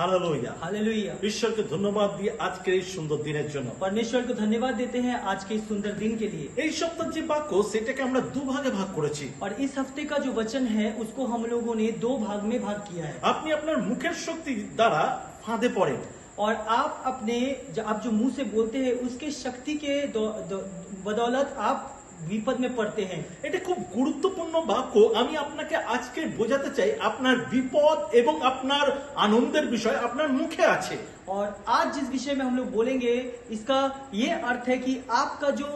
Hallelujah. Hallelujah. ईश्वर के धन्यवाद दिए आज के इस सुंदर दिনের জন্য। परमेश्वर को धन्यवाद देते हैं आज के इस सुंदर दिन के लिए। এই সপ্তাহের যে বাক্য সেটাকে আমরা দুভাগে ভাগ করেছি। और इस हफ्ते का जो वचन है उसको हम लोगों ने दो भाग में भाग किया है। আপনি আপনার মুখের শক্তি দ্বারা ফাঁদে পড়েন। और आप जो मुंह से बोलते हैं उसके शक्ति के बदौलत आप विपद में पड़ते हैं। এটা খুব গুরুত্বপূর্ণ বাক্য। আমি আপনাকে আজকে বোঝাতে চাই আপনার বিপদ এবং আপনার আনন্দের বিষয় আপনার মুখে আছে। और आज जिस विषय में हम लोग बोलेंगे इसका ये अर्थ है कि आपका जो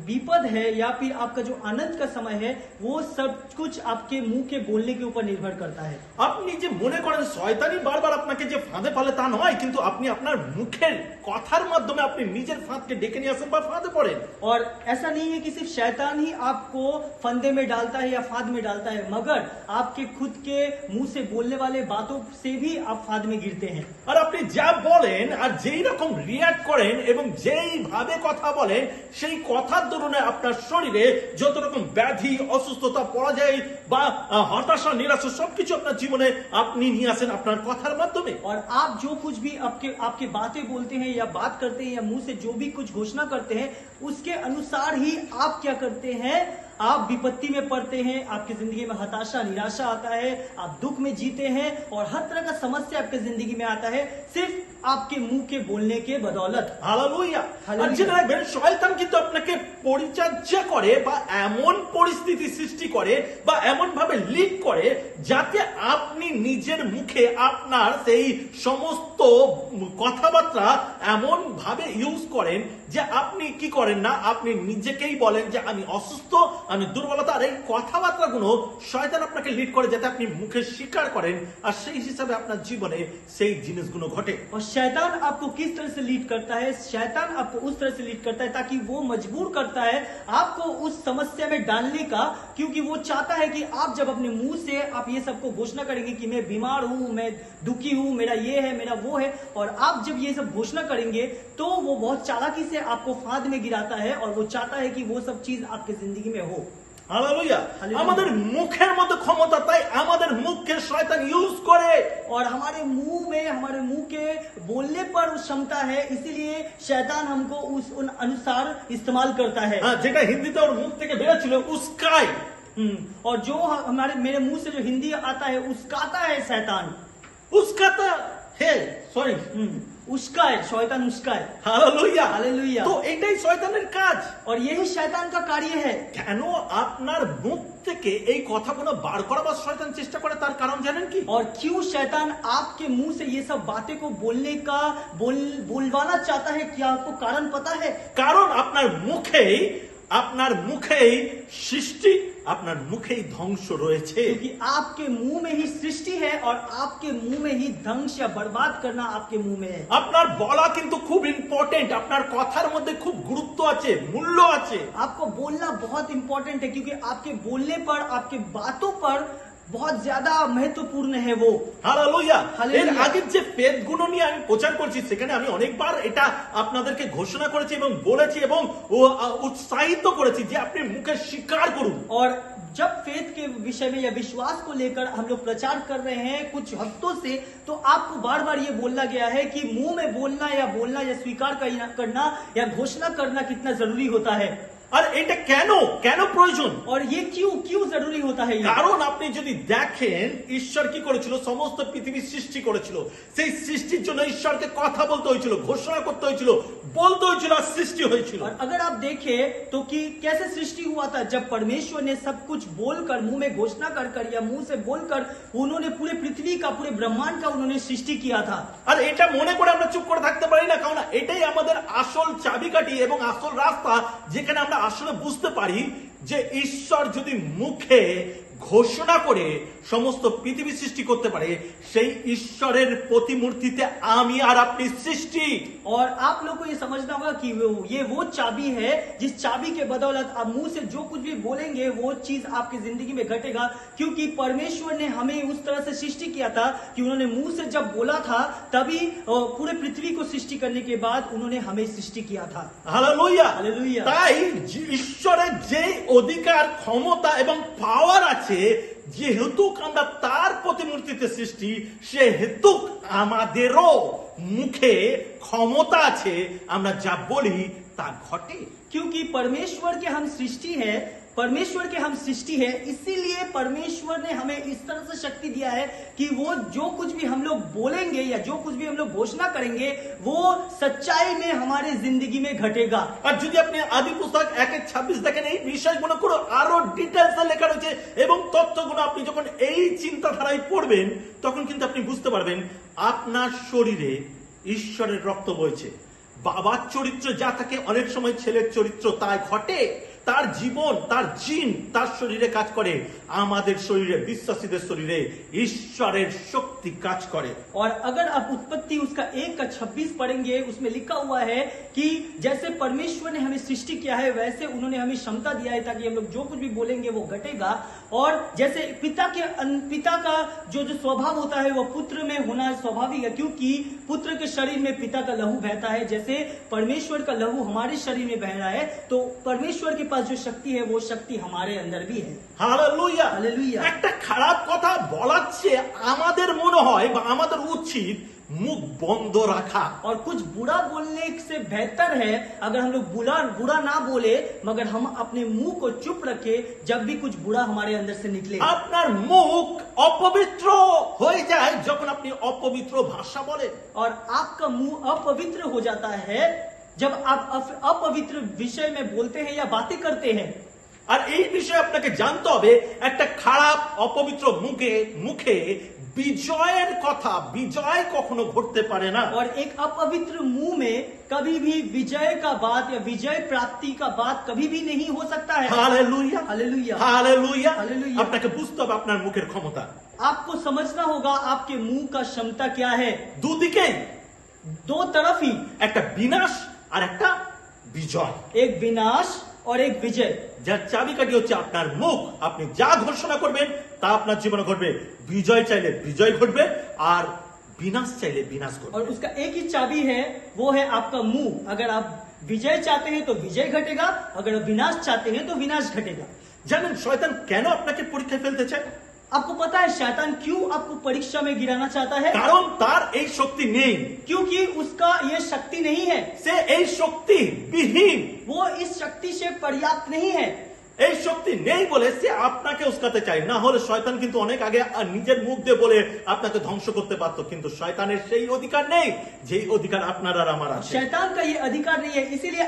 विपद है या फिर आपका जो आनंद का समय है वो सब कुछ आपके मुंह के बोलने के ऊपर निर्भर करता है। আপনি যে মনে করেন শয়তানি বারবার আপনাকে যে ফাঁদে ফেলে তা নয়, কিন্তু আপনি আপনার মুখের কথার মাধ্যমে আপনি নিজের ফাঁদকে ডেকে নিয়ে আসেন বা ফাঁদে পড়েন। और ऐसा नहीं है कि सिर्फ शैतान ही आपको फंदे में डालता है या फांद में डालता है, मगर आपके खुद के मुंह से बोलने वाले बातों से भी आप फांद में गिरते हैं। আর আপনি যা বলেন আর যেই রকম রিয়াক্ট করেন এবং যেই ভাবে কথা বলেন সেই কথার দরুনে আপনার শরীরে যত রকম ব্যাধি অসুস্থতা পরাজয় বা হতাশা নিরাশা সবকিছু আপনার জীবনে আপনি নিয়ে আসেন আপনার কথার মাধ্যমে। और आप जो कुछ भी आपके बातें बोलते हैं या बात करते हैं या मुंह से जो भी कुछ घोषणा करते हैं उसके अनुसार ही आप क्या करते हैं, आप विपत्ति में पड़ते हैं, आपकी जिंदगी में हताशा निराशा आता है, आप दुख में जीते हैं और हर तरह का समस्या आपकी जिंदगी में आता है सिर्फ आपके मुंह के बोलने के बदौलत। হালেলুয়া। হালেলুয়া। আর জেনে রাখবেন শয়তান কিন্তু আপনাকে পরিচর্যা করে বা এমন পরিস্থিতি সৃষ্টি করে বা এমন ভাবে লিড করে যাতে আপনি নিজের মুখে আপনার সেই সমস্ত কথাবার্তা এমন ভাবে ইউজ করেন যে আপনি কি করেন না, আপনি নিজেকেই বলেন যে আমি অসুস্থ, আমি দুর্বলতা। আর এই কথাবার্তাগুলো শয়তান আপনাকে লিড করে যাতে আপনি মুখে স্বীকার করেন আর সেই হিসাবে আপনার জীবনে সেই জিনিসগুলো ঘটে। और शैतान आपको किस तरह से लीड करता है, शैतान आपको उस तरह से लीड करता है ताकि वो मजबूर करता है आपको उस समस्या में डालने का, क्योंकि वो चाहता है कि आप जब अपने मुंह से आप ये सबको घोषणा करेंगे कि मैं बीमार हूं, मैं दुखी हूं, मेरा ये है मेरा वो है, और आप जब ये सब घोषणा करेंगे तो वो बहुत चालाकी से आपको फांद में गिराता है और वो चाहता है कि वो सब चीज आपकी जिंदगी में हो। হালেলুয়া। হালেলুয়া। আমাদের মুখের মধ্যে ক্ষমতা, তাই আমাদের মুখকে শয়তান ইউজ করে। और हमारे मुंह के बोलने पर उस क्षमता है, इसीलिए शैतान हमको उन अनुसार इस्तेमाल करता है। হ্যাঁ, যেটা হিন্দিতে ওর মুখ থেকে বেরোচ্ছিল উস্কাই। और जो मेरे मुंह से जो हिंदी आता है उसकाता है शैतान। উস্কাতা হে সরি उसका है शैतान, उसका है। হালেলুয়া। हालेलुया। তো এটাই শয়তানের কাজ। और यही शैतान का कार्य है। কেন আপনার মুখ থেকে এই কথাগুলো বার করাবার শয়তান চেষ্টা করে তার কারণ জানেন কি? और क्यों शैतान आपके मुंह से ये सब बातें को बोलने का बोलवाना चाहता है, क्या आपको कारण पता है? কারণ আপনার মুখেই সৃষ্টি, আপনার মুখেই ধ্বংস রয়েছে। क्योंकि आपके मुंह में ही सृष्टि है और आपके मुंह में ही ध्वंस या बर्बाद करना आपके मुंह में है। আপনার বলা কিন্তু খুব ইম্পর্টেন্ট, আপনার কথার মধ্যে খুব গুরুত্ব আছে, মূল্য আছে। आपको बोलना बहुत इंपॉर्टेंट है क्योंकि आपके बोलने पर, आपके बातों पर बहुत ज्यादा महत्वपूर्ण है वो। হালেলুয়া। হালেলুয়া। এর আগের যে ফেথ গুলো নিয়ে আমি প্রচার করছি সেখানে আমি অনেকবার এটা আপনাদেরকে ঘোষণা করেছি এবং বলেছি এবং উৎসাহিত করেছি যে আপনি মুখে স্বীকার করুন। और जब फेथ के विषय में या विश्वास को लेकर हम लोग प्रचार कर रहे हैं कुछ हफ्तों से, तो आपको बार बार ये बोलना गया है कि मुंह में बोलना या स्वीकार करना या घोषणा करना कितना जरूरी होता है। আর এটা কেন প্রয়োজন? और ये क्यों जरूरी होता है ये? কারণ আপনি যদি দেখেন ঈশ্বর কি করেছিল, সমস্ত পৃথিবী সৃষ্টি করেছিল, সেই সৃষ্টির জন্য ঈশ্বরকে কথা বলতে হয়েছিল, ঘোষণা করতে হয়েছিল, বলতে হয়েছিল আর সৃষ্টি হয়েছিল। और अगर आप देखें तो कि कैसे सृष्टि हुआ था, जब परमेश्वर ने सब कुछ बोलकर, मुंह में घोषणा कर या मुंह से बोलकर उन्होंने पूरे पृथ्वी का, पूरे ब्रह्मांड का उन्होंने सृष्टि किया था। আর এটা মনে করে আমরা চুপ করে থাকতে পারি না, কারণ এটাই আমাদের আসল চাবিকাঠি এবং আসল রাস্তা যেখানে আমরা আসলে বুঝতে পারি যে ঈশ্বর যদি মুখে ঘোষণা করে সমস্ত পৃথিবী সৃষ্টি করতে পারে, সেই ঈশ্বরের প্রতিমূর্তিতে আমি আর আপনি সৃষ্টি। और आप लोग को ये समझना होगा कि ये वो चाबी है जिस चाबी के बदौलत आप मुंह से जो कुछ भी बोलेंगे वो चीज आपकी जिंदगी में घटेगा, क्योंकि परमेश्वर ने हमें उस तरह से सृष्टि किया था कि उन्होंने मुंह से जब बोला था तभी पूरे पृथ्वी को सृष्टि करने के बाद उन्होंने हमें सृष्टि किया था। हालेलुया। हालेलुया। তাই ঈশ্বরের যে অধিকার, ক্ষমতা এবং পাওয়ার আছে যেহেতু আমরা তার প্রতিমূর্তিতে সৃষ্টি, সেহেতু আমাদেরও মুখে ক্ষমতা আছে, আমরা যা বলি তা ঘটে। क्योंकि परमेश्वर के हम सृष्टि है, परमेश्वर के हम सृष्टि है, इसीलिए परमेश्वर ने हमें इस तरह से शक्ति दिया है कि वो जो कुछ भी हम लोग बोलेंगे या जो कुछ भी हम लोग घोषणा करेंगे वो सच्चाई में हमारे जिंदगी में घटेगा। আর যদি আপনি আদি পুস্তক 1:26 দেখেন, এই বিষয়গুলো পুরো আরো ডিটেলসে লেখা রয়েছে এবং তথ্যগুলো আপনি যখন এই চিন্তাধারায় পড়বেন তখন কিন্তু আপনি বুঝতে পারবেন আপনার শরীরে ঈশ্বরের রক্ত বইছে। বাবার চরিত্র যা থাকে, অনেক সময় ছেলের চরিত্র তাই ঘটে। তার জীবন, তার জিন তার শরীরে কাজ করে, আমাদের শরীরে, বিশ্বাসীদের শরীরে ঈশ্বরের শক্তি কাজ করে। और अगर आप उत्पत्ति उसका 1:26 पढ़ेंगे, उसमें लिखा हुआ है कि जैसे परमेश्वर ने हमें सृष्टि किया है वैसे उन्होंने हमें क्षमता दिया है ताकि हम लोग जो कुछ भी बोलेंगे वो घटेगा। और जैसे पिता का जो स्वभाव होता है वो पुत्र में होना स्वाभाविक है, क्योंकि पुत्र के शरीर में पिता का लहू बहता है। जैसे परमेश्वर का लहू हमारे शरीर में बह रहा है, तो परमेश्वर के पास जो शक्ति है वो शक्ति हमारे अंदर भी है। হালেলুয়া। हालेलुया। একটা খারাপ কথা বলার চেয়ে আমাদের মনে হয় বা আমাদের উচিত মুখ বন্ধ রাখা। और कुछ बुरा बोलने से बेहतर है अगर हम लोग बुरा ना बोले, मगर हम अपने मुंह को चुप रखे जब भी कुछ बुरा हमारे अंदर से निकले। আপনার মুখ অপবিত্র হয়ে যায় যখন আপনি অপবিত্র ভাষা বলেন। और आपका मुंह अपवित्र हो जाता है जब आप अपवित्र विषय में बोलते हैं या बातें करते हैं। আর এই বিষয়ে আপনাকে জানতে হবে, একটা খারাপ অপবিত্র মুখে বিজয়ের কথা, বিজয় কখনো ঘটতে পারে না। और एक अपवित्र मुंह में कभी भी विजय का बात या विजय प्राप्ति का बात कभी भी नहीं हो सकता है। Hallelujah, hallelujah. হালেলুয়া। हालेलुया। আপনাকে বুঝতে হবে আপনার মুখের ক্ষমতা। आपको समझना होगा आपके मुंह का क्षमता क्या है। দুদিকেই, दो तरफ ही, একটা বিনাশ আর একটা বিজয়। एक विनाश और एक विजय। যার চাবিকাঠি হচ্ছে আপনার মুখ। আপনি যা ঘোষণা করবেন তা আপনার জীবনে ঘটবে। বিজয় চাইলে বিজয় ঘটবে, আর বিনাশ চাইলে বিনাশ ঘটবে। और उसका एक ही चाबी है, वो है आपका मुंह। अगर आप विजय चाहते हैं तो विजय घटेगा, अगर विनाश चाहते हैं तो विनाश घटेगा। জানেন শয়তান কেন আপনাকে পরীক্ষায় ফেলতে চায়? आपको पता है शैतान क्यों आपको परीक्षा में गिराना चाहता है? কারণ তার এই শক্তি নেই। क्योंकि उसका ये शक्ति नहीं है, সে এই শক্তি বিহীন। वो इस शक्ति से पर्याप्त नहीं है। এই শক্তি নেই বলে সে আপনাকে উস্কাতে চায়। না হলে শয়তান কিন্তু অনেক আগে নিজের মুখ দিয়ে বলে আপনাকে ধ্বংস করতে পারত, কিন্তু শয়তানের সেই অধিকার নেই যেই অধিকার আপনার আর আমার আছে। शैतान का ये अधिकार नहीं है, इसीलिए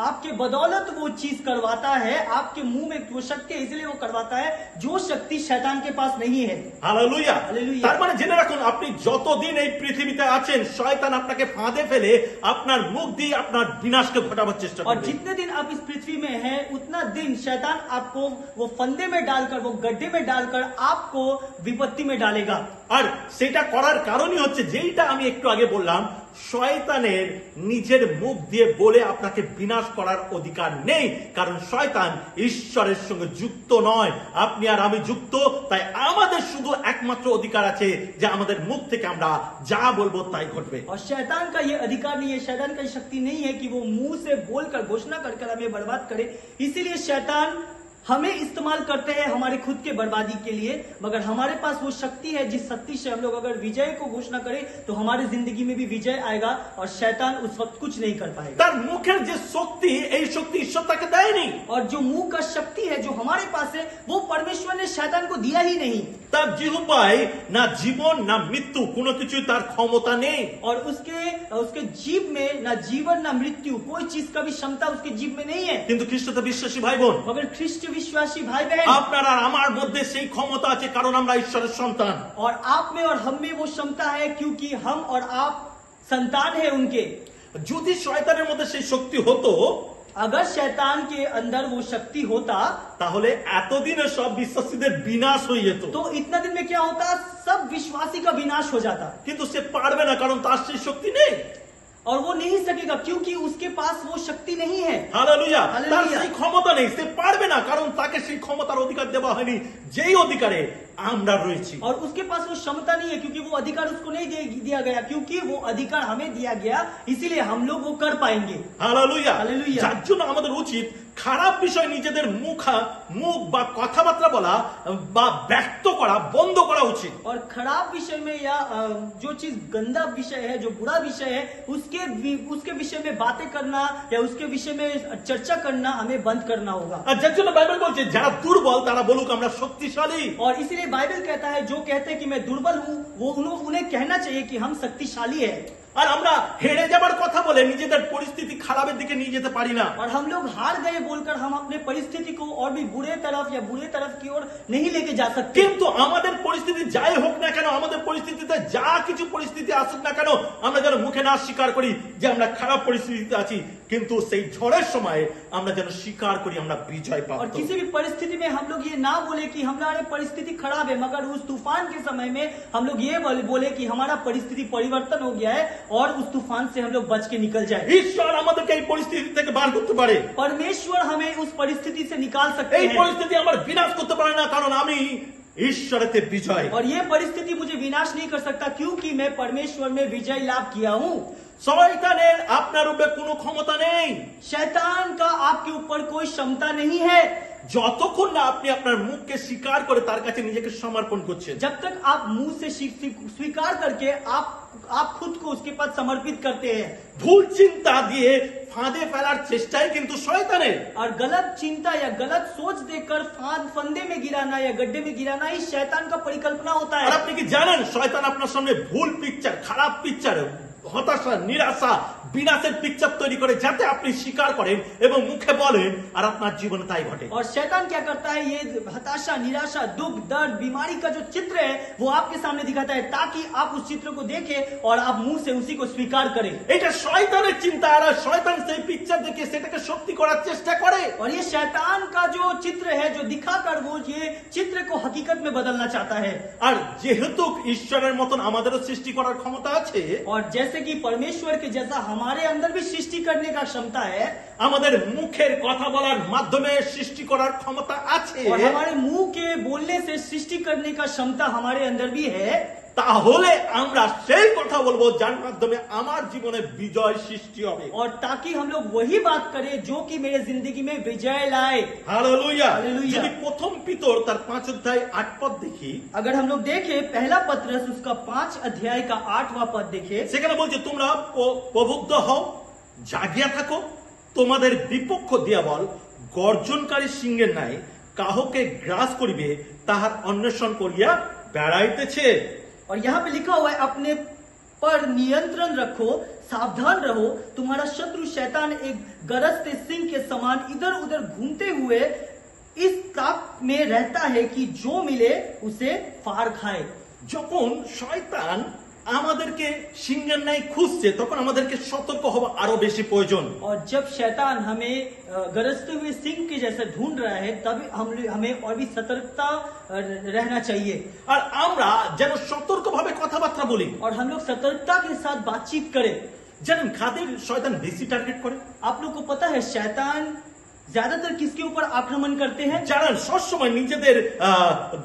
आपके बदौलत वो चीज करवाता है। आपके मुंह में वो शक्ति है, इसलिए वो करवाता है जो शक्ति शैतान के पास नहीं है। হালেলুয়া। হালেলুয়া। তার মানে জেনে রাখুন, আপনি যতদিন এই পৃথিবীতে আছেন শয়তান আপনাকে ফাঁদে ফেলে আপনার মুখ দিয়ে আপনার বিনাশকে ঘটাবার চেষ্টা और করবে। जितने दिन आप इस पृथ्वी में हैं उतना दिन शैतान आपको वो फंदे में डालकर, वो गड्ढे में डालकर आपको विपत्ति में डालेगा। আর সেটা করার কারণই হচ্ছে যেইটা আমি একটু আগে বললাম, শয়তানের নিজের মুখ দিয়ে বলে আপনাকে বিনাশ করার অধিকার নেই, কারণ শয়তান ঈশ্বরের সঙ্গে যুক্ত নয়। আপনি আর আমি যুক্ত, তাই আমাদের শুধু একমাত্র অধিকার আছে যে আমাদের মুখ থেকে আমরা যা বলবো তাই ঘটবে। और शैतान का ये अधिकार नहीं है, शैतान का ये शक्ति नहीं है कि वो मुंह से बोलकर घोषणा कर हमें बर्बाद करे। इसीलिए शैतान हमें इस्तेमाल करते हैं हमारे खुद के बर्बादी के लिए, मगर हमारे पास वो शक्ति है जिस शक्ति से हम लोग अगर विजय को घोषणा करें तो हमारी जिंदगी में भी विजय आएगा और शैतान उस वक्त कुछ नहीं कर पाएगा। তার মুখের যে শক্তি, এই শক্তি ঈশ্বর তাকে দেয়নি। और जो मुंह का शक्ति है जो हमारे पास है वो परमेश्वर ने शैतान को दिया ही नहीं। তার জিহ্বায় না জীবন না মৃত্যু, কোনো কিছুই তার ক্ষমতা নেই। और उसके जीव में ना जीवन ना मृत्यु, कोई चीज का भी क्षमता उसके जीव में नहीं है। কিন্তু খ্রিস্টতে বিশ্বাসী ভাই বোন, मगर ख्रिस्ट विश्वासी भाई बहन, আপনার আর আমার মধ্যে সেই ক্ষমতা আছে, কারণ আমরা ঈশ্বরের সন্তান। और आप में और हम में वो क्षमता है क्योंकि हम और आप संतान है उनके। যদি শয়তানের মধ্যে সেই শক্তি হতো, अगर शैतान के अंदर वो शक्ति होता তাহলে এতদিনে সব বিশ্বাসীদের বিনাশ হয়ে যেত। तो इतना दिन में क्या होता, सब विश्वासी का विनाश हो जाता। কিন্তু সে পারবে না, কারণ তার সেই শক্তি নেই। और वो नहीं सकेगा क्योंकि उसके पास वो शक्ति नहीं है। হালেলুয়া। হালেলুয়া। তার সেই ক্ষমতা নেই, সে পারবে না, কারণ তাকে সেই ক্ষমতার অধিকার দেওয়া হয়নি যেই অধিকারে আমরা রয়েছি। और उसके पास वो क्षमता नहीं है क्योंकि वो अधिकार उसको नहीं दिया गया, क्योंकि वो अधिकार हमें दिया गया, इसीलिए हम लोग वो कर पाएंगे। হালেলুয়া। হালেলুয়া। যার জন্য আমাদের উচিত খারাপ বিষয় নিজেদের মুখ বা কথাবার্তা বলা বা ব্যক্ত করা বন্ধ করা উচিত। और खराब विषय में या जो चीज गंदा विषय है, जो बुरा विषय है, उसके विषय में बातें करना या उसके विषय में चर्चा करना हमें बंद करना होगा। আর যার জন্য বাইবেল বলছে যারা দুর্বল তারা বলুক আমরা শক্তিশালী। और इसीलिए बाइबल कहता है जो कहते हैं कि मैं दुर्बल हूँ, वो उन्हें कहना चाहिए कि हम शक्तिशाली है। আর আমরা হেরে যাবার কথা বলে নিজেদের পরিস্থিতি খারাপের দিকে নিয়ে যেতে পারি না। और हम लोग हार गए बोलकर हम अपने परिस्थिति को और भी बुरे तरफ की ओर नहीं लेके जा सकते। কিন্তু আমাদের পরিস্থিতি যাই হোক না কেন, আমাদের পরিস্থিতিতে যা কিছু পরিস্থিতি আসুক না কেন, আমরা যেন মুখে না স্বীকার করি যে আমরা খারাপ পরিস্থিতিতে আছি, কিন্তু সেই ঝড়ের সময় আমরা যেন স্বীকার করি আমরা বিজয় পাবো। और किसी भी परिस्थिति में हम लोग ये ना बोले कि हमारी परिस्थिति खराब है, मगर उस तूफान के समय में हम लोग ये बोले कि हमारा परिस्थिति परिवर्तन हो गया है और उस तूफान से हम लोग बच के निकल जाए। ঈশ্বর আমাদেরকে এই পরিস্থিতি থেকে বার করতে পারে। परमेश्वर हमें उस परिस्थिति से निकाल सकते এই हैं। পরিস্থিতি আমার বিনাশ করতে পারে না, কারণ আমি ঈশ্বরেতে বিজয়। और ये परिस्थिति मुझे विनाश नहीं कर सकता क्योंकि मैं परमेश्वर में विजय लाभ किया हूँ। শয়তানের আপনার উপরে কোনো ক্ষমতা নেই। शैतान का आपके ऊपर कोई क्षमता नहीं है যতক্ষণ না আপনি আপনার মুখকে স্বীকার করে তার কাছে নিজেকে সমর্পণ করছেন। जब तक आप मुंह से स्वीकार करके आप खुद को उसके पास समर्पित करते हैं। ভুল চিন্তা দিয়ে ফাঁদে ফেলার চেষ্টাই কিন্তু শয়তানের। और गलत चिंता या गलत सोच देकर फंदे में गिराना या गड्ढे में गिराना ही शैतान का परिकल्पना होता আর है। আপনি কি জানেন শয়তান আপনার সামনে ভুল পিকচার, খারাপ পিকচার, হতাশা, নিরাশা, বিনাশের পিকচার তৈরি করে যাতে আপনি স্বীকার করেন এবং মুখে বলেন, আর আপনার জীবনে তাই ঘটে। और शैतान क्या करता है, ये हताशा, निराशा, दुख, दर्द, बीमारी का जो चित्र है वो आपके सामने दिखाता है ताकि आप उस चित्र को देखें और आप मुंह से उसी को स्वीकार करें। এটা শয়তানের চিন্তা, আর শয়তান সেই পিকচার দেখে সেটাকে সত্যি করার চেষ্টা করে। और ये शैतान का जो चित्र है, जो दिखाकर वो ये चित्र को हकीकत में बदलना चाहता है। আর যেহেতু ঈশ্বরের মতন আমাদেরও সৃষ্টি করার ক্ষমতা আছে, और जैसे कि परमेश्वर के जैसा हमारे अंदर भी सृष्टि करने का क्षमता है, আমাদের মুখের কথা বলার মাধ্যমে সৃষ্টি করার ক্ষমতা আছে, और हमारे मुंह के बोलने से सृष्टि करने का क्षमता हमारे अंदर भी है, তাহলে আমরা সেই কথা বলবো যার মাধ্যমে আমার জীবনে বিজয় সৃষ্টি হবে। और ताकि हम लोग वही बात करें जो कि मेरे जिंदगी में विजय लाए। হালেলুয়া। हालेलुया। যদি প্রথম পিতর তার 5 অধ্যায় 8 পদ দেখি, अगर हम लोग देखें पहला पत्रस उसका 5 अध्याय का 8वां पद देखें, সেখানে বলছে তোমরা প্রবুদ্ধ হও, জাগিয়া থাকো, তোমাদের বিপক্ষ দিয়াবল গর্জনকারী সিংহের ন্যায় কাহকে গ্রাস করিবে তাহার অন্বেষণ করিয়া বেড়াইতেছে। और यहाँ पे लिखा हुआ है अपने पर नियंत्रण रखो, सावधान रहो, तुम्हारा शत्रु शैतान एक गरजते सिंह के समान इधर उधर घूमते हुए इस ताक में रहता है कि जो मिले उसे फाड़ खाए। যখন শয়তান আমাদেরকে সিংহের ন্যায় খুঁজছে তখন আমাদেরকে সতর্ক হওয়া আরো বেশি প্রয়োজন। और जब शैतान हमें गरजते हुए सिंह के जैसे ढूंढ रहा है तब हमें और भी सतर्कता रहना चाहिए। আর আমরা যেন সতর্কভাবে কথাবার্তা বলি। और हम लोग सतर्कता के साथ बातचीत करें। জানেন কাদের শয়তান বেশি টার্গেট করে? आप लोग को पता है शैतान ज्यादातर किसके ऊपर आक्रमण करते हैं? যারা সবসময় নিজেদের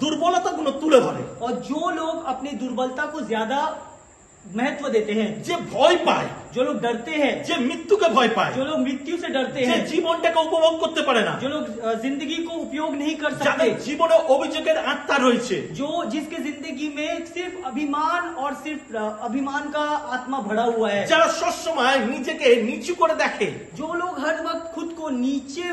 দুর্বলতাগুলো তুলে ধরে, और जो लोग अपनी दुर्बलता को ज्यादा महत्व देते हैं, যে ভয় পায়, जो लोग डरते हैं, যে मृत्युকে ভয় পায়, जो लोग मृत्यु से डरते যে हैं, জীবনটাকে উপভোগ করতে পারে না, जो लोग जिंदगी को उपयोग नहीं कर যাদের सकते, জীবনে অভিযোগের আত্মা রয়েছে, जो जिसके जिंदगी में सिर्फ अभिमान और सिर्फ अभिमान का आत्मा भरा हुआ है, যারা সবসময় নিজেকে নিচু করে দেখে, जो लोग हर वक्त खुद को नीचे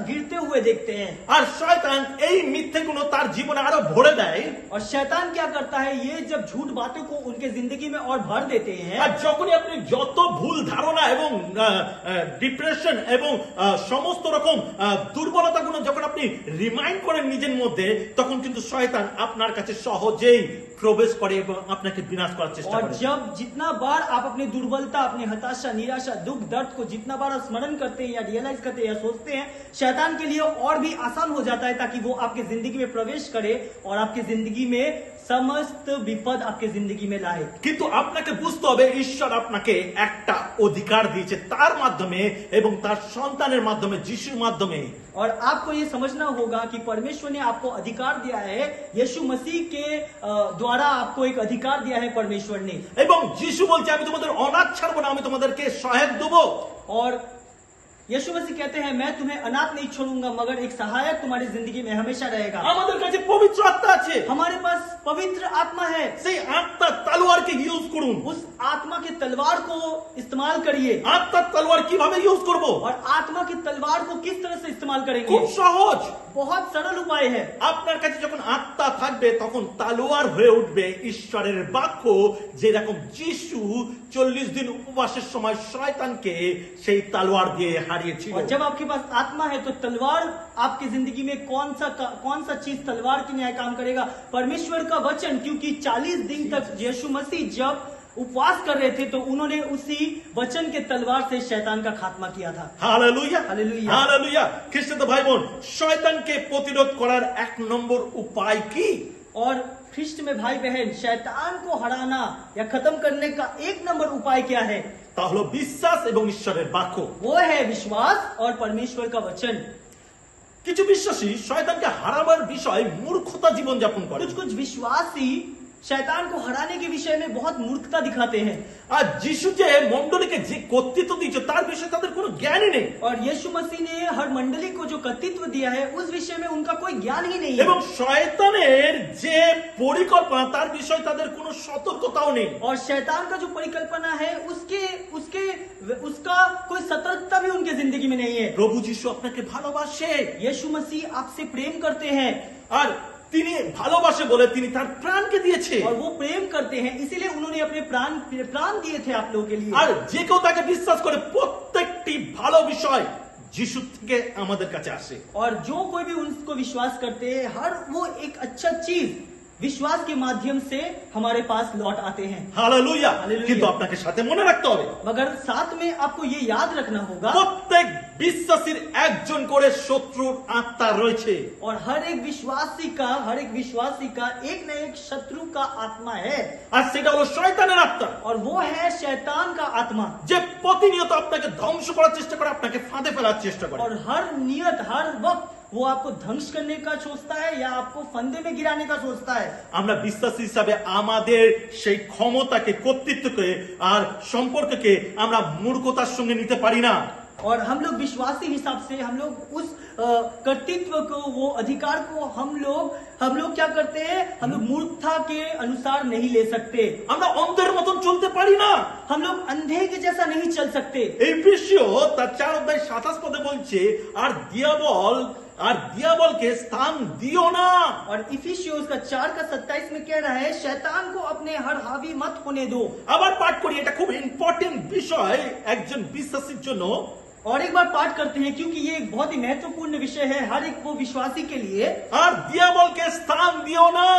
गिरते हुए देखते हैं। আর শয়তান এই মিথ্যেগুলো তার জীবনে আরো ভরে দেয়। और शैतान क्या करता है, ये जब झूठ बातों को उनके जिंदगी में और भर देते हैं, আর যখনই আপনি যত ভুল ধারণা এবং ডিপ্রেশন এবং সমস্ত রকম দুর্বলতাগুলো যখন আপনি রিমাইন্ড করেন নিজের মধ্যে, তখন কিন্তু শয়তান আপনার কাছে সহজেই প্রবেশ করে এবং আপনাকে বিনাশ করার চেষ্টা और করে। जब जितना बार आप अपनी दुर्बलता, अपनी हताशा, निराशा, दुख, दर्द को जितना बार आप स्मरण करते हैं या रियलाइज करते हैं या सोचते हैं, शैतान के लिए और भी आसान हो जाता है ताकि वो आपकी जिंदगी में प्रवेश करे और आपकी जिंदगी में समस्त विपद आपके जिंदगी में लाए। কিন্তু আপনাকে বুঝতে হবে ঈশ্বর আপনাকে একটা অধিকার দিয়েছে তার মাধ্যমে এবং তার সন্তানের মাধ্যমে, যিশুর মাধ্যমে। और आपको ये समझना होगा कि परमेश्वर ने आपको अधिकार दिया है, यीशु मसीह के द्वारा आपको एक अधिकार दिया है परमेश्वर ने। এবং যিশু বলছে আমি তোমাদের অনাথ ছাড়বো না, আমি তোমাদেরকে সহায়ক দেবো। और यीशु मसीह कहते हैं मैं तुम्हें अनाथ नहीं छोड़ूंगा मगर एक सहायक तुम्हारी जिंदगी में हमेशा रहेगा। আমাদের কাছে পবিত্র আত্মা আছে, हमारे पास पवित्र आत्मा है। সেই আত্মার তলোয়ারকে ইউজ করুন। उस आत्मा के तलवार को इस्तेमाल करिए। আত্মার তলোয়ার কিভাবে ইউজ করব? और आत्मा की तलवार को किस तरह से इस्तेमाल करेंगे? খুব সহজ। बहुत सरल उपाय है। আপনার কাছে যখন আত্মা থাকবে তখন তলোয়ার হয়ে উঠবে ঈশ্বরের বাক্য, যেরকম যিশু 40 দিন উপবাসের সময় শয়তানকে সেই তলোয়ার দিয়ে হারিয়েছিল। और जब आपके पास आत्मा है तो तलवार आपकी जिंदगी में कौन सा चीज तलवार की न्याय काम करेगा? परमेश्वर का वचन, क्योंकि 40 दिन तक यीशु मसीह जब उपवास कर रहे थे तो उन्होंने उसी वचन के तलवार से शैतान का खात्मा किया था। Hallelujah, hallelujah. হালেলুয়া। খ্রিস্টান ভাই বোন, শয়তানকে প্রতিরোধ করার 1 নম্বর উপায় কি? और ख्रिस्ट में भाई बहन, शैतान को हराना या खत्म करने का 1 नंबर उपाय क्या है? তা হলো বিশ্বাস এবং ঈশ্বরের বাক্য। वो है विश्वास और परमेश्वर का वचन। কিছু বিশ্বাসী শয়তানকে হারাবার বিষয়ে মূর্খতা জীবন যাপন করে। कुछ विश्वासी शैतान को हराने के विषय में बहुत मूर्खता दिखाते हैं। আর যিশু যে মণ্ডলীকে যে কর্তৃত্ব দিয়েছে তার বিষয়ে তাদের কোনো জ্ঞানই নেই। और यीशु मसीह ने हर मंडली को जो कर्तृत्व दिया है उस विषय में उनका कोई ज्ञान ही नहीं है। এবং শয়তানের যে পরিকল্পনা তার বিষয়ে তাদের কোনো সতর্কতাও নেই। और शैतान का जो परिकल्पना है उसका कोई सतर्कता भी उनके जिंदगी में नहीं है। প্রভু যিশু আপনাকে ভালোবাসে। यीशु मसीह आपसे प्रेम करते हैं আর তিনি ভালোবাসে বলে তিনি তার প্রাণকে দিয়েছে। और वो प्रेम करते हैं इसीलिए उन्होंने अपने प्राण दिए थे आप लोगों के लिए। আর যে কেউ তাকে বিশ্বাস করে প্রত্যেকটি ভালো বিষয় যিশু থেকে আমাদের কাছে আসে। और जो कोई भी उसको विश्वास करते हैं हर वो एक अच्छा चीज विश्वास के माध्यम से हमारे पास लौट आते हैं। হালেলুয়া। হালেলুয়া। কিন্তু আপনাকে সাথে মনে রাখতে হবে मगर साथ में आपको ये याद रखना होगा প্রত্যেক বিশ্বাসীর একজন করে শত্রুর আত্মা রয়েছে। और हर एक विश्वासी का एक न एक शत्रु का आत्मा है। আর সেটা হলো শয়তানের আত্মা, और वो है शैतान का आत्मा। যে প্রতিনিয়ত আপনাকে ধ্বংস করার চেষ্টা করে, আপনাকে ফাঁদে ফেলার চেষ্টা করে। और हर वक्त वो आपको ध्वंस करने का सोचता है या आपको फंदे में गिराने का सोचता है। আমরা বিশ্বাসী হিসাবে আমাদের সেই ক্ষমতাকে, কর্তৃত্বকে আর সম্পর্ককে আমরা মূর্খতার সঙ্গে নিতে পারি না। और हम लोग विश्वासी हिसाब से हम लोग उस कर्तृत्व को, वो अधिकार को हम लोग क्या करते हैं? हम लोग मूर्खता के अनुसार नहीं ले सकते। আমরা অন্ধের মতন চলতে পারি না। हम लोग अंधे के जैसा नहीं चल सकते। এই বিষয় তার 4:27 পদে বলছে, আর দিয়াবলকে স্থান দিও না। और इफिसियोस का 4:27 में कह रहा है शैतान को अपने हर हावी मत होने दो। আবার পাঠ করি, এটা খুব ইম্পর্টেন্ট বিষয় একজন বিশ্বাসীর জন্য। और एक बार पाठ करते हैं क्योंकि ये एक बहुत ही महत्वपूर्ण विषय है हर एक वो विश्वासी के लिए। আর দিয়াবলকে স্থান দিও না।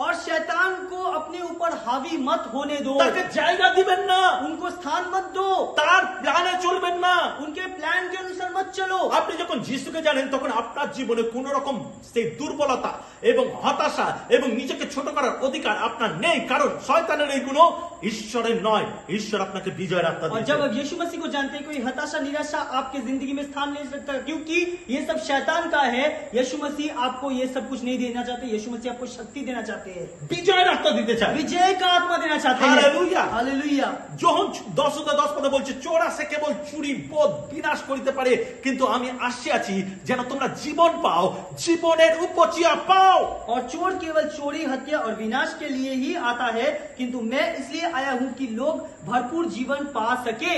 और शैतान को अपने ऊपर हावी मत होने दो। তাকে জায়গা দিবেন না। उनको स्थान मत दो। তার প্ল্যানে চলবেন না। उनके प्लान के अनुसार मत चलो। আপনি যখন যিশুকে জানেন তখন আপনার জীবনে কোন রকম সেই দুর্বলতা এবং হতাশা এবং নিজেকে ছোট করার অধিকার আপনার নেই, কারণ শয়তানের এইগুলো ঈশ্বরের নয়। ঈশ্বর আপনাকে বিজয়ের আত্মা और দিয়েছেন। जब आप यीशु मसीह को जानते हैं कोई हताशा निराशा आपके जिंदगी में स्थान नहीं ले सकता, क्योंकि ये सब शैतान का है। यीशु मसीह आपको ये सब कुछ नहीं देना चाहते। यीशु मसीह आपको शक्ति देना चाहते हैं, বিজয়ের আত্মা দিতে চায়। विजय का आत्मा देना चाहते हैं। हालेलुया। हालेलुया। যখন 10:10 পদে বলছে, চোর আসে কেবল চুরি বোধ বিনাশ করিতে পারে, কিন্তু আমি আসিয়াছি যেন তোমরা জীবন পাও, জীবনের উপচিয়া পাও। और चोर केवल चोरी हत्या और विनाश के लिए ही आता है, किंतु मैं इसलिए आया हूं कि लोग भरपूर जीवन पा सके।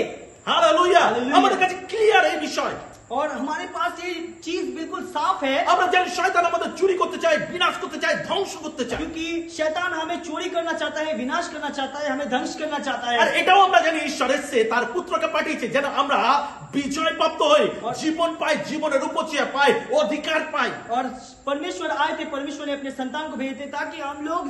হালেলুয়া। হালেলুয়া। আমাদের কাছে ক্লিয়ার এই বিষয়। और हमारे पास ये चीज बिल्कुल साफ है, আমরা জানি শয়তান আমাদের চুরি করতে চায়, বিনাশ করতে চায়, ধ্বংস করতে চায়। क्योंकि शैतान हमें चोरी करना चाहता है, विनाश करना चाहता है, हमें ध्वंस करना चाहता আর है। এটাও আমরা জানি ঈশ্বর এসে তার পুত্রকে পাঠিয়েছে যেন আমরা বিজয় প্রাপ্ত হই, জীবন পাই, জীবনের উপচিয়া পাই, অধিকার পাই। और परमेश्वर आए थे, परमेश्वर ने अपने संतान को भेजे थे ताकि हम लोग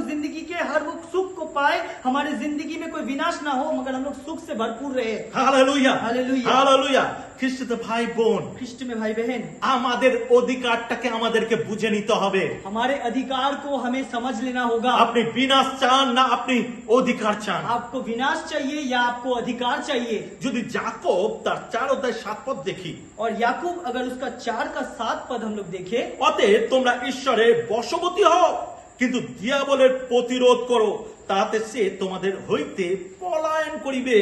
जिंदगी के हर वो सुख को पाए, हमारे जिंदगी में कोई विनाश ना हो मगर हम लोग सुख से भरपूर रहे। Hallelujah, hallelujah. হালেলুয়া। খ্রিস্ট ভাই বোন, ख्रिस्ट में भाई बहन, আমাদের অধিকারটাকে আমাদেরকে বুঝে নিতে হবে। हमारे अधिकार को हमें समझ लेना होगा। আপনি বিনাশ চান না আপনি অধিকার চান? आपको विनाश चाहिए या आपको अधिकार चाहिए? যদি যাকব তার 4:7 পদ দেখি, और याकूब अगर उसका 4:7 पद हम लोग देखें, অতএব তোমরা ঈশ্বরের বশবর্তী হও, কিন্তু দিয়াবলের প্রতিরোধ করো, তাতে সে তোমাদের হইতে পলায়ন করিবে।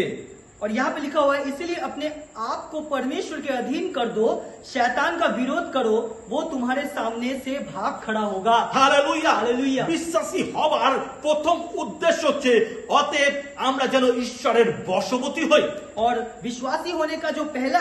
और यहाँ पे लिखा हुआ है, इसीलिए अपने आप को परमेश्वर के अधीन कर दो, शैतान का विरोध करो, वो तुम्हारे सामने से भाग खड़ा होगा। Hallelujah hallelujah. বিশ্বাসী হবার প্রথম উদ্দেশ্য হচ্ছে অতএব আমরা যেন ঈশ্বরের বশবর্তী হই। और विश्वासी होने का जो पहला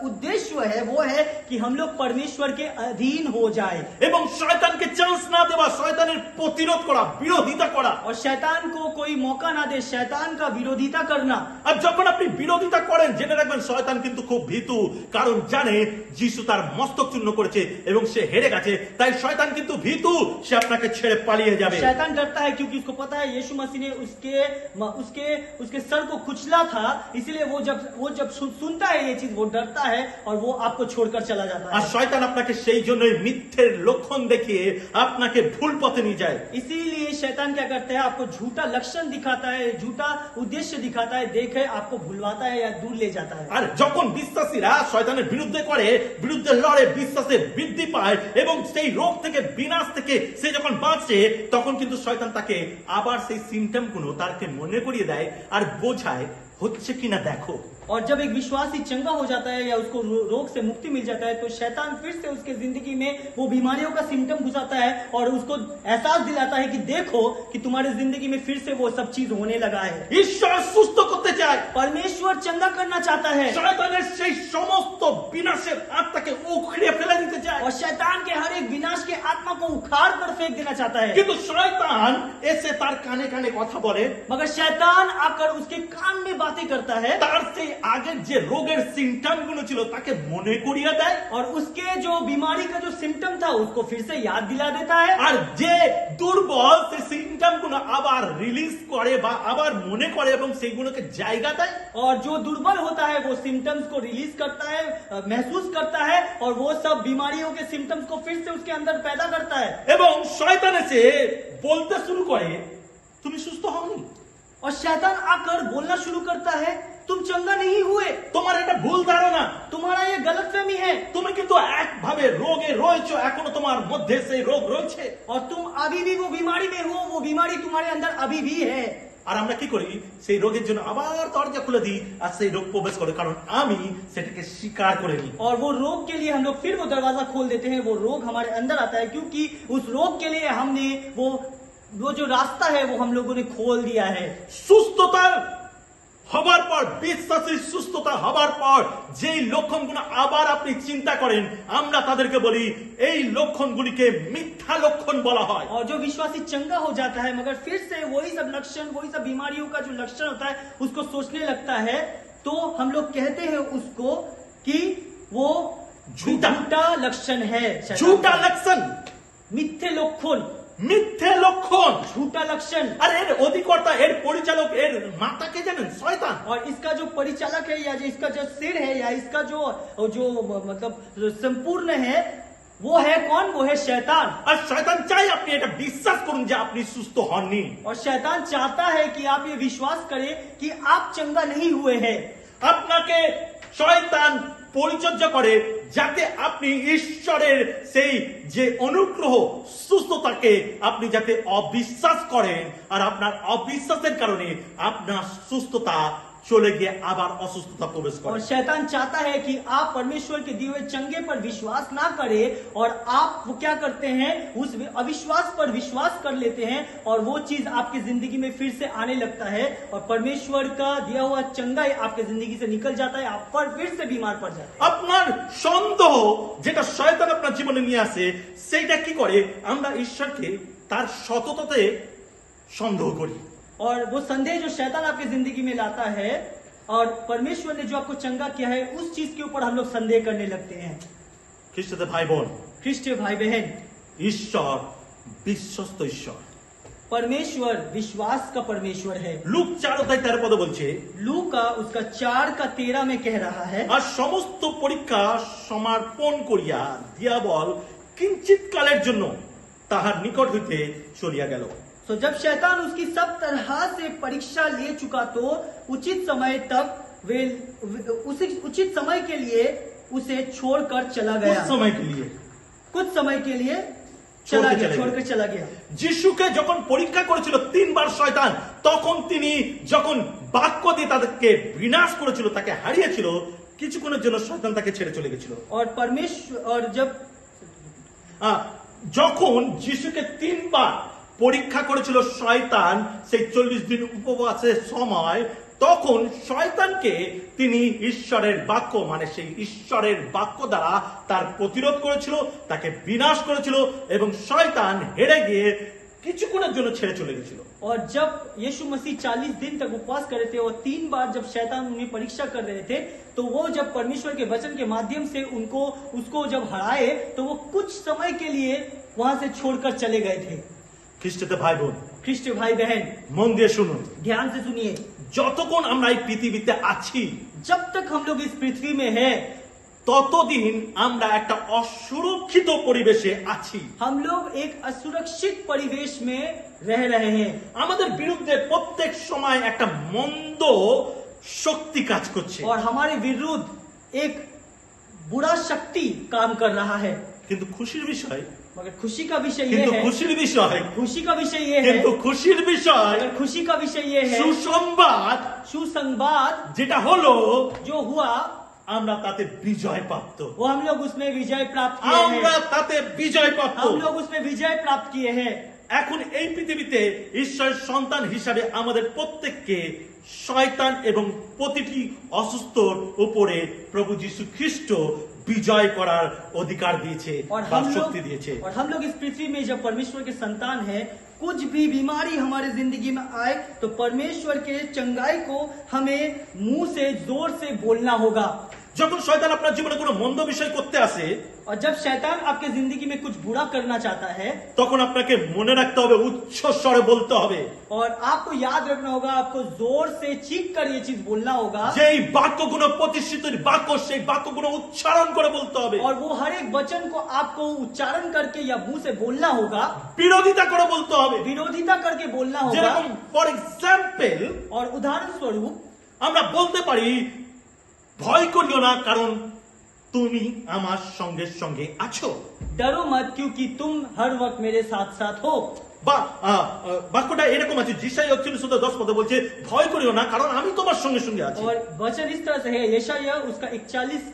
उद्देश्य है वो है कि हम लोग परमेश्वर के अधीन हो जाए এবং শয়তানকে চান্স না দেওয়া, শয়তানের প্রতিরোধ করা, বিরোধিতা করা। और शैतान को कोई मौका ना दे, शैतान का विरोधिता करना। আর যখন আপনি বিরোধিতা করেন জেনে রাখবেন শয়তান কিন্তু খুব ভীতু, কারণ জানে যিশু তার মস্তক চূর্ণ করেছে এবং সে হেরে গেছে, তাই শয়তান কিন্তু ভীতু, সে আপনাকে ছেড়ে পালিয়ে যাবে। शैतान डरता है क्योंकि उसको पता है यीशु मसीह ने उसके सर को कुचला था, इसलिए वो जब सुनता है ये चीज वो डरता है और वो आपको छोड़कर चला जाता আর है। শয়তান আপনাকে সেই জন্যই মিথ্যের লক্ষণ দেখিয়ে আপনাকে ভুল পথে নিয়ে যায়। इसीलिए शैतान क्या करता है, आपको झूठा लक्षण दिखाता है, झूठा उद्देश्य दिखाता है, देखे आपको भुलवाता है या दूर ले जाता है। আর যখন বিশ্বাসীরা শয়তানের বিরুদ্ধে লড়ে, বিশ্বাসে বৃদ্ধি পায় এবং সেই রোগ থেকে, বিনাশ থেকে সে যখন বাঁচে, তখন কিন্তু শয়তান তাকে আবার সেই সিমটম গুলো তাকে মনে করিয়ে দেয় আর বোঝায় হচ্ছে কিনা দেখো। और जब एक विश्वासी चंगा हो जाता है या उसको रोग से मुक्ति मिल जाता है तो शैतान फिर से उसके जिंदगी में वो बीमारियों का सिम्टम घुसाता है और उसको एहसास दिलाता है कि देखो कि तुम्हारे जिंदगी में फिर से वो सब चीज होने लगा है। ঈশ্বর সুস্থ করতে চায়, परमेश्वर चंगा करना चाहता है শয়তানের সেই সমস্ত বিনাশের আত্মাকে উখড়ে ফেলে দিতে চায়। और शैतान के हर एक विनाश के आत्मा को उखाड़ कर फेंक देना चाहता है। কিন্তু শয়তান এসে তার কানে কানে কথা বলে, मगर शैतान आकर उसके कान में बातें करता है তার সেই আগের যে রোগের সিমটম গুলো ছিল তাকে মনে করিয়ে দেয়, और उसके जो बीमारी का जो सिम्टम था उसको फिर से याद दिला देता है। আর যে দুর্বল সেই সিমটম গুলো আবার রিলিজ করে বা আবার মনে করে এবং সেইগুলোকে জায়গা দেয়। और जो दुर्बल होता है वो सिम्टम्स को रिलीज करता है, महसूस करता है और वो सब बीमारियों के सिम्टम्स को फिर से उसके अंदर पैदा करता है। এবং শয়তান এসে বলতে শুরু করে তুমি সুস্থ হওনি, और शैतान आकर बोलना शुरू करता है तुम चंगा नहीं हुए, তোমার এটা ভুল ধারণা, तुम्हारा ये गलतफहमी है তুমি কিন্তু একভাবে রোগে রয়েছো, এখনো তোমার মধ্যে সেই রোগ রয়েছে। और तुम अभी भी वो बीमारी में हो, वो बीमारी तुम्हारे अंदर अभी भी है। আর আমরা কি করি, সেই রোগের জন্য আবার দরজা খুলে দিই আর সেই রোগ প্রবেশ করে, কারণ আমি সেটাকে স্বীকার করে নিই। और वो रोग के लिए हम लोग फिर वो दरवाजा खोल देते हैं, वो रोग हमारे अंदर आता है क्योंकि उस रोग के लिए हमने वो जो रास्ता है वो हम लोगों ने खोल दिया है। সুস্থতার হবার পর, বিশ্বাসী সুস্থতা হবার পর যেই লক্ষণগুলো আবার আপনি চিন্তা করেন, আমরা তাদেরকে বলি এই লক্ষণগুলিকে মিথ্যা লক্ষণ বলা হয়। और जो विश्वासी चंगा हो जाता है मगर फिर से वही सब लक्षण, वही सब बीमारियों का जो लक्षण होता है उसको सोचने लगता है, तो हम लोग कहते हैं उसको कि वो झूठा लक्षण है। ঝুটা লক্ষণ, मिथ्ये लक्षण, মিথ্যে লক্ষণ। झूठा लक्षण। আর এর অধিকর্তা, এর পরিচালক, এর মাতাকে জানেন? শয়তান। और इसका जो परिचालक है या जो इसका जो सिर है या इसका जो मतलब जो संपूर्ण है वो है कौन? वो है शैतान। আর শয়তান চাই আপনি এটা বিশ্বাস করুন যে আপনি সুস্থ হননি। और शैतान चाहता है कि आप ये विश्वास करें कि आप चंगा नहीं हुए हैं। আপনাকে শয়তান পরিচর্যা করে যাতে আপনি ঈশ্বরের সেই যে অনুগ্রহ, সুস্থতাকে আপনি যাতে অবিশ্বাস করেন, আর আপনার অবিশ্বাসের কারণে আপনার সুস্থতা চলে গিয়ে আবার অসুস্থতা প্রবেশ করে। और शैतान चाहता है कि आप परमेश्वर के दिए हुए चंगे पर विश्वास ना करें और आप वो क्या करते हैं, उस अविश्वास पर विश्वास कर लेते हैं और वो चीज आपकी जिंदगी में फिर से आने लगता है और परमेश्वर का दिया हुआ चंगाई आपके जिंदगी से निकल जाता है, आप फिर से बीमार पड़ जाते हैं। আপনার সন্দেহ যেটা শয়তান আপনার জীবনে নিয়ে আসে, সেইটা কি করে, আমরা ঈশ্বরকে তার সততাতে সন্দেহ করি। और वो संदेह जो शैतान आपकी जिंदगी में लाता है और परमेश्वर ने जो आपको चंगा किया है उस चीज के ऊपर हम लोग संदेह करने लगते हैं। খ্রিস্টদের ভাই বোন, ख्रिस्टीय भाई बहन, ঈশ্বর বিশ্বস্ত ঈশ্বর। परमेश्वर विश्वास का परमेश्वर है। লুক 4:13 বলছে, लू का उसका 4:13 में कह रहा है, আর সমস্ত পরীক্ষা সমর্পণ করিয়া দিয়াবল কিঞ্চিত কালের জন্য তাহার নিকট হইতে চলিয়া গেল। तो जब शैतान उसकी सब तरह से परीक्षा ले चुका तो उचित समय तक वे उचित समय के लिए उसे छोड़कर चला गया। कुछ समय के लिए, कुछ समय के लिए छोड़कर छोड़कर चला गया। যিশুকে যখন পরীক্ষা করেছিল 3 বার শয়তান, তখন তিনি যখন বাক্য দিয়ে তাদেরকে বিনাশ করেছিল, তাকে হারিয়েছিল, কিছুক্ষণের জন্য শয়তান তাকে ছেড়ে চলে গেছিল। और परमेश्वर और जब যখন যিশুকে 3 বার পরীক্ষা করেছিল শয়তান সেই 40 দিন উপবাসের সময়, তখন শয়তানকে তিনি ঈশ্বরের বাক্য মানে সেই ঈশ্বরের বাক্য দ্বারা তার প্রতিরোধ করেছিল, তাকে বিনাশ করেছিল এবং শয়তান হেরে গিয়ে কিছুক্ষণের জন্য ছেড়ে চলে গেছিল। और जब यीशु मसीह 40 दिन तक उपवास कर रहे थे और 3 बार जब शैतान उन्हें परीक्षा कर रहे थे, तो वो जब परमेश्वर के वचन के माध्यम से उसको जब हराए, तो वो कुछ समय के लिए वहां से छोड़कर चले गए थे। খ্রিস্টতে ভাই বোন, ख्रिस्ट भाई बहन, মন দিয়ে শুনুন, ध्यान से सुनिए, যতক্ষণ আমরা এই পৃথিবীতে আছি जब तक हम लोग इस पृथ्वी में है, ততদিন আমরা একটা অসুরক্ষিত পরিবেশে আছি। हम लोग एक असुरक्षित परिवेश में रह रहे हैं। আমাদের বিরুদ্ধে প্রত্যেক সময় একটা মন্দ শক্তি কাজ করছে, और हमारे विरुद्ध एक बुरा शक्ति काम कर रहा है। কিন্তু খুশির বিষয় मगर खुशी का विषय ये কিন্তু है, খুশির বিষয় खुशी का विषय ये है, কিন্তু খুশির বিষয় अगर खुशी का विषय ये है, সুসংবাদ सुसंवाद যেটা হলো जो हुआ আমরা তাতে বিজয় প্রাপ্ত, वो हम लोग उसमें विजय प्राप्त किए আমরা हैं। তাতে বিজয় প্রাপ্ত। हम लोग उसमें विजय प्राप्त किए हैं। এখন এই পৃথিবীতে ঈশ্বরের সন্তান হিসাবে আমাদের প্রত্যেককে শয়তান এবং প্রতিটি অসুস্থর উপরে প্রভু যীশু খ্রিস্ট বিজয় করার অধিকার দিয়েছে और বা हम শক্তি দিয়েছে। लोग इस पृथ्वी में जब परमेश्वर के संतान है, कुछ भी बीमारी हमारे जिंदगी में आए तो परमेश्वर के चंगाई को हमें मुंह से जोर से बोलना होगा। যখন শয়তান আপনার জীবনে কোনো মন্দ বিষয় করতে আসে, और जब शैतान आपके जिंदगी में कुछ बुरा करना चाहता है, তখন আপনাকে মনে রাখতে হবে, উচ্চ স্বরে বলতে হবে और आपको याद रखना होगा, आपको जोर से चीख कर ये चीज बोलना होगा। যে এই বাক্যগুলো প্রতিষ্ঠিত বাক্য, সেই বাক্যগুলো উচ্চারণ করে বলতে হবে, और वो हर एक वचन को आपको उच्चारण करके या मुंह से बोलना होगा, বিরোধিতা করে বলতে হবে। विरोधिता करके बोलना होगा। যেরকম ফর এক্সাম্পল और उदाहरण स्वरूप আমরা বলতে পারি, ভয় করিও না কারণ তুমি আমার সঙ্গে সঙ্গে আছো, डरो मत क्योंकि तुम हर वक्त मेरे साथ साथ हो। বা বাক্যটা এরকম আছে, যিশাই 41:10 বলছে ভয় করিও না কারণ আমি তোমার সঙ্গে সঙ্গে আছি। और वचन इस तरह से है, यशायाह उसका 41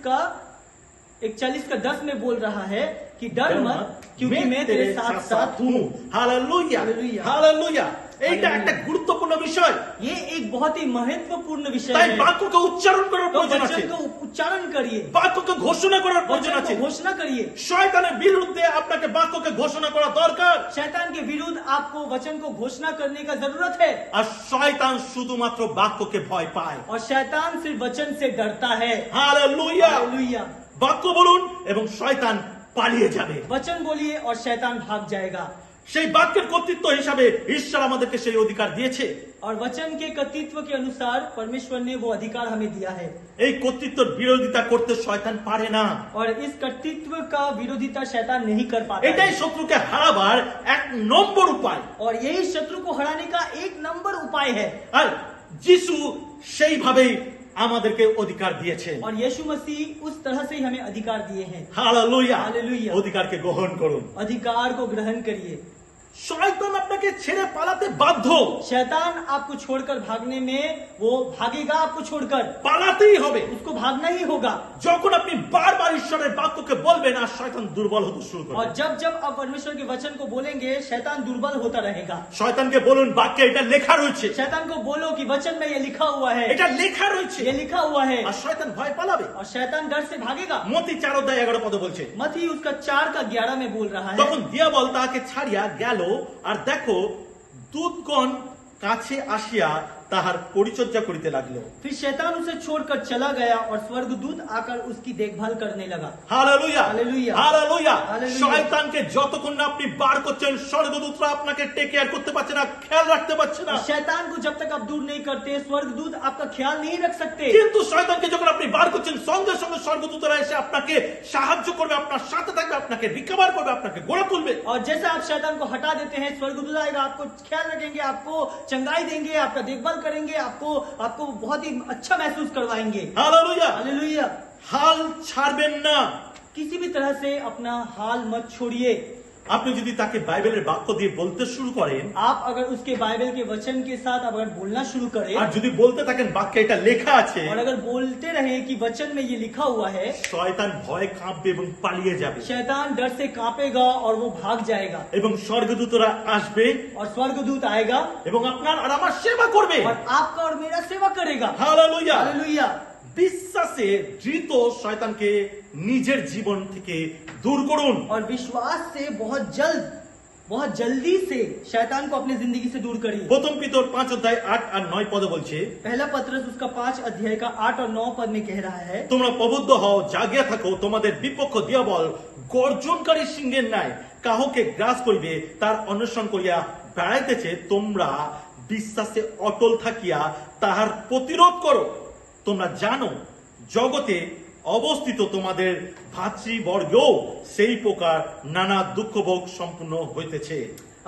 का 10 में बोल रहा है कि डर मत क्योंकि मैं तेरे साथ साथ हूँ। Hallelujah, hallelujah. হালেলুয়া। এইটা हालेलुया। একটা গুরুত্বপূর্ণ বিষয়, ये एक बहुत ही महत्वपूर्ण विषय তাই है। বাক্যকে উচ্চারণ করার तो প্রয়োজন আছে, वचन को उच्चारण करिए, বাক্যকে ঘোষণা করার প্রয়োজন वचन আছে। को घोषणा करिए। শয়তানের বিরুদ্ধে আপনাকে বাক্যকে ঘোষণা করা দরকার, शैतान के विरुद्ध आपको वचन को घोषणा करने का जरूरत है। আর শয়তান শুধুমাত্র বাক্যকে ভয় পায়। और शैतान सिर्फ वचन से डरता है। হালেলুয়া। हालेलुया। বাক্য বলুন এবং শয়তান পালিয়ে যাবে। वचन बोलिए और शैतान भाग जाएगा। সেই বাক্যের কর্তৃত্ব হিসাবে ঈশ্বর আমাদেরকে সেই অধিকার দিয়েছে। और वचन के कर्तृत्व के अनुसार परमेश्वर ने वो अधिकार हमें दिया है। এই কর্তৃত্বের বিরোধিতা করতে শয়তান পারে না। और इस कर्तृत्व का विरोधिता शैतान नहीं कर पाता এটাই है। শত্রুকে হারাবার 1 নম্বর উপায়। और यही शत्रु को हराने का 1 नंबर उपाय है। আর যিশু সেইভাবেই আমাদেরকে অধিকার দিয়েছেন। और यीशु मसीह उस तरह से ही हमें अधिकार दिए हैं। হালেলুয়া। हालेलुया। অধিকারকে গ্রহণ করুন। अधिकार को ग्रहण करिए। শয়তান আপনাকে ছেড়ে পালাতে বাধ্য, शैतान आपको छोड़कर भागने में वो भागेगा, आपको छोड़कर পালাতেই হবে। उसको भागना ही होगा। যখন আপনি বারবার ঈশ্বরের বাক্যকে বলবেন আর শয়তান দুর্বল হতে শুরু और করবে। जब जब आप परमेश्वर के वचन को बोलेंगे, शैतान दुर्बल होता रहेगा। শয়তানকে বলুন বাক্যে এটা লেখা রয়েছে, शैतान को बोलो कि वचन में ये लिखा हुआ है, এটা লেখা রয়েছে, ये लिखा हुआ है। আর শয়তান ভয় পালাবে। और शैतान डर से भागेगा। মতি 4:11 বলছে, मत्ती उसका 4 का 11 में बोल रहा है। তখন দিয়াবল তাহাকে ছাড়িয়া গেল, আর দেখো দূতগণ কাছে আসিয়া তাহার পরিচর্যা করিতে লাগলো। फिर शैतान उसे छोड़कर चला गया और स्वर्गदूत आकर उसकी देखभाल करने लगा। Hallelujah, hallelujah. হালেলুয়া। হালেলুয়া। শয়তানকে যতক্ষণ না আপনি বার করছেন, স্বর্গদূতরা আপনাকে টেক কেয়ার করতে পারছে না, খেয়াল রাখতে পারছে না। और शैतान को जब तक आप दूर नहीं करते, स्वर्गदूत आपका ख्याल नहीं रख सकते। কিন্তু শয়তানকে যখন আপনি বার করছেন, সঙ্গে সঙ্গে স্বর্গদূতরা এসে আপনাকে সাহায্য করবে, আপনার সাথে থাকবে, আপনাকে রিকভার করবে, আপনাকে গড়ে তুলবে। और जैसे आप शैतान को हटा देते हैं, स्वर्गदूत आएगा, आपको ख्याल रखेंगे, आपको चंगाई देंगे, आपका देखभाल करेंगे, आपको बहुत ही अच्छा महसूस करवाएंगे। হালেলুয়া। हालेलुया। হাল ছাড়বেন না। किसी भी तरह से अपना हाल मत छोड़िए। আপনি যদি তাকে বাইবেলের বাক্য দিয়ে বলতে শুরু করেন आप अगर उसके बाइबल के वचन के साथ अगर बोलना शुरू करें আর যদি বলতে থাকেন বাক্যে এটা লেখা আছে, और अगर बोलते रहे कि वचन में ये लिखा हुआ है, শয়তান ভয় কাঁপবে এবং পালিয়ে যাবে शैतान डर से कांपेगा और वो भाग जाएगा এবং স্বর্গদূতরা আসবে और स्वर्गदूत आएगा এবং আপনার আর আমার সেবা করবে। और आपका और मेरा सेवा करेगा। হালেলুয়া। हालेलुया। বিশ্বাসে ধৃত শয়তানকে নিজের জীবন থেকে দূর করুন। और विश्वास से बहुत जल्दी से शैतान को अपनी जिंदगी से दूर करिए। প্রথম পিতর 5 অধ্যায় 8 আর 9 পদে বলছে, पहला पत्रस उसका 5 अध्याय का 8 और 9 पद में कह रहा है, তোমরা প্রবুদ্ধ হও, জাগিয়া থাকো, তোমাদের বিপক্ষ দিয়াবল গর্জনকারী সিংহের ন্যায় কাহকে গ্রাস করিবে তার অন্বেষণ করিয়া বেড়াইতেছে, তোমরা বিশ্বাসে অটল থাকিয়া তাহার প্রতিরোধ করো। তোমরা জানো জগতে অবস্থিত তোমাদের ভাতৃবর্গও সেই প্রকার নানা দুঃখভোগ সম্পূর্ণ হইতেছে।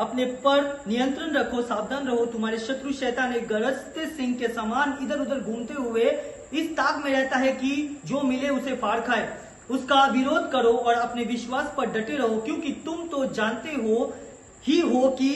अपने पर नियंत्रण रखो, सावधान रहो, तुम्हारे शत्रु शैतान एक गरजते सिंह के समान इधर उधर घूमते हुए इस ताक में रहता है कि जो मिले उसे फाड़ खाए। उसका विरोध करो और अपने विश्वास पर डटे रहो, क्योंकि तुम तो जानते हो कि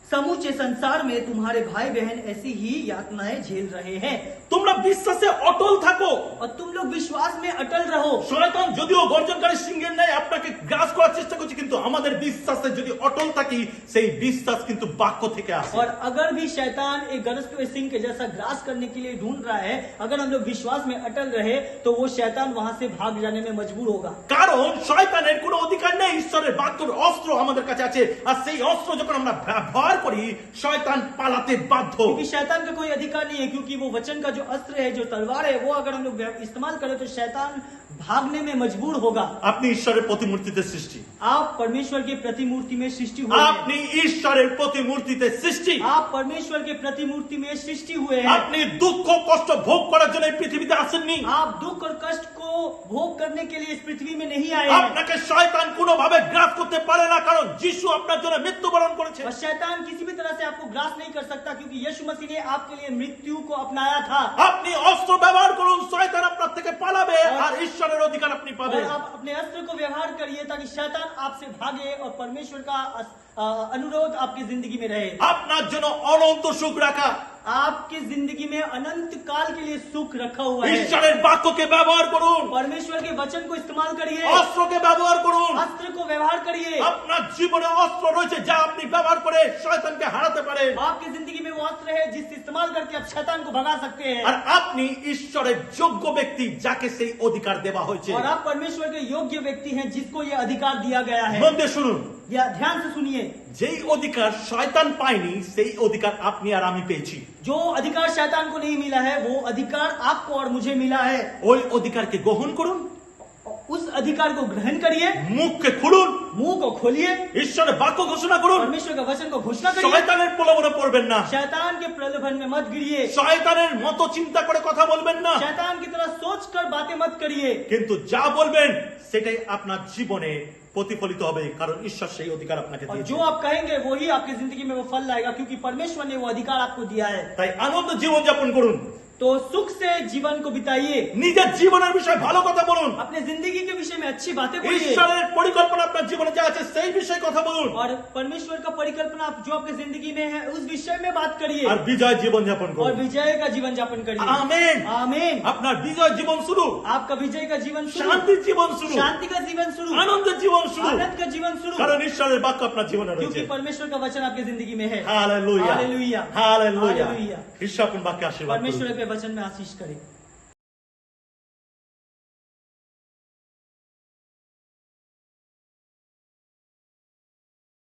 समूचे संसार में तुम्हारे भाई बहन ऐसी ही यातनाएं झेल रहे हैं। তোমরা বিশ্বাসে অটল থাকো। और तुम लोग विश्वास में अटल रहो। শয়তান যদিও গর্জনকারী সিংহের ন্যায় আপনাকে গ্রাস করার চেষ্টা করছে, কিন্তু আমাদের বিশ্বাসে যদি অটল থাকি সেই বিশ্বাস কিন্তু বাক্য থেকে আসে। और अगर भी शैतान एक गरजते हुए सिंह के जैसा ग्रास करने के लिए ढूंढ रहा है, अगर हम लोग विश्वास में अटल रहे तो वो शैतान वहां से भाग जाने में मजबूर होगा। কারণ শয়তানের কোনো অধিকার নেই, ঈশ্বরের বাক্যের অস্ত্র আমাদের কাছে আছে, আর সেই অস্ত্র যখন আমরা ব্যবহার করি শয়তান পালাতে বাধ্য। क्योंकि शैतान का कोई अधिकार नहीं है, क्योंकि वो वचन का जो अस्त्र है, जो तलवार है, वो अगर हम लोग इस्तेमाल करें तो शैतान भागने में मजबूर होगा। আপনি ঈশ্বরের প্রতিমূর্তিতে সৃষ্টি, आप परमेश्वर की प्रतिमूर्ति में सृष्टि हुए हैं। আপনি ঈশ্বরের প্রতিমূর্তিতে সৃষ্টি, आप परमेश्वर के प्रतिमूर्ति में सृष्टि हुए हैं। আপনি দুঃখ কষ্ট ভোগ করার জন্য এই পৃথিবীতে আসেননি। आप दुख और कष्ट को भोग करने के लिए इस पृथ्वी में नहीं आए हैं। আপনাকে শয়তান কোনোভাবে গ্রাস করতে পারে না, কারণ যিশু আপনার জন্য মৃত্যুবরণ করেছে। और शैतान किसी भी तरह से आपको ग्रास नहीं कर सकता, क्योंकि यीशु मसीह ने आपके लिए मृत्यु को अपनाया था। আপনি অস্ত্র ব্যবহার করুন, শয়তান আপনার থেকে পালাবে আর ঈশ্বরের অধিকার আপনি और পাবেন। आप अपने अस्त्र को व्यवहार करिए ताकि शैतान आपसे भागे और परमेश्वर का अनुरोध आपकी जिंदगी में रहे। আপনার জন্য অনন্ত সুখ রাখা, आपकी जिंदगी में अनंत काल के लिए सुख रखा हुआ है। ঈশ্বরের বাক্যকে ব্যবহার করুন, परमेश्वर के वचन को इस्तेमाल करिए, অস্ত্রকে ব্যবহার করুন। अस्त्र को व्यवहार करिए। আপনার জীবনে অস্ত্র রয়েছে যা আপনি ব্যবহার করে শয়তানকে হারাতে পারেন। आपकी जिंदगी में वो अस्त्र है जिससे इस्तेमाल करके आप शैतान को भगा सकते हैं। আর আপনি ঈশ্বরের যোগ্য ব্যক্তি যাকে সেই অধিকার দেওয়া হয়েছে। और आप परमेश्वर के योग्य व्यक्ति हैं जिसको ये अधिकार दिया गया है। মন দিয়ে শুনুন, या ध्यान से सुनिए, যেই অধিকার শয়তান পায়নি সেই অধিকার আপনি আর আমি পেয়েছি। जो अधिकार शैतान को नहीं मिला है वो अधिकार आपको और मुझे मिला है। ওই অধিকারকে গ্রহণ করুন, उस अधिकार को ग्रहण करिए, মুখকে খুলুন, मुंह को खोलिए, ঈশ্বরের বাক্য ঘোষণা করুন। परमेश्वर का वचन को घोषणा करिए। শয়তানের প্রলোভনে পড়বেন না, शैतान के प्रलोभन में मत गिरिए, শয়তানের মতো চিন্তা করে কথা বলবেন না, शैतान की तरह सोचकर बातें मत करिए। কিন্তু যা বলবেন সেটাই আপনার জীবনে প্রতিফলিত হবে, কারণ ঈশ্বর সেই অধিকার আপনাকে और দিয়েছে। जो आप कहेंगे वही आपकी जिंदगी में वो फल लाएगा, क्योंकि परमेश्वर ने वो अधिकार आपको दिया है। তাই আনন্দ জীবন যাপন করুন, तो सुख से जीवन को बिताइए, নিজের জীবনের বিষয়ে ভালো কথা বলুন, अपने जिंदगी के विषय में अच्छी बातें बोलिए, ঈশ্বরের পরিকল্পনা আপনার জীবনে যা আছে সেই বিষয়ে কথা বলুন, और परमेश्वर का परिकल्पना जो आपकी जिंदगी में है उस विषय में बात करिए, আর বিজয় জীবন যাপন और করুন। विजय का जीवन यापन करिए। আমেন। आमीन। আপনার বিজয় জীবন শুরু, आपका विजय का जीवन शुरू, শান্তির জীবন শুরু, शांति का जीवन शुरू, আনন্দের জীবন শুরু, आनंद का जीवन शुरू, কারণ ঈশ্বরের বাক্য আপনার জীবনে রয়েছে। क्योंकि परमेश्वर का वचन आपकी जिंदगी में है। Hallelujah, hallelujah, hallelujah. हालेलুया। ঈশ্বর আপনার বাক্যে আশীর্বাদ করুন। परमेश्वर के वचन में आशीष करे।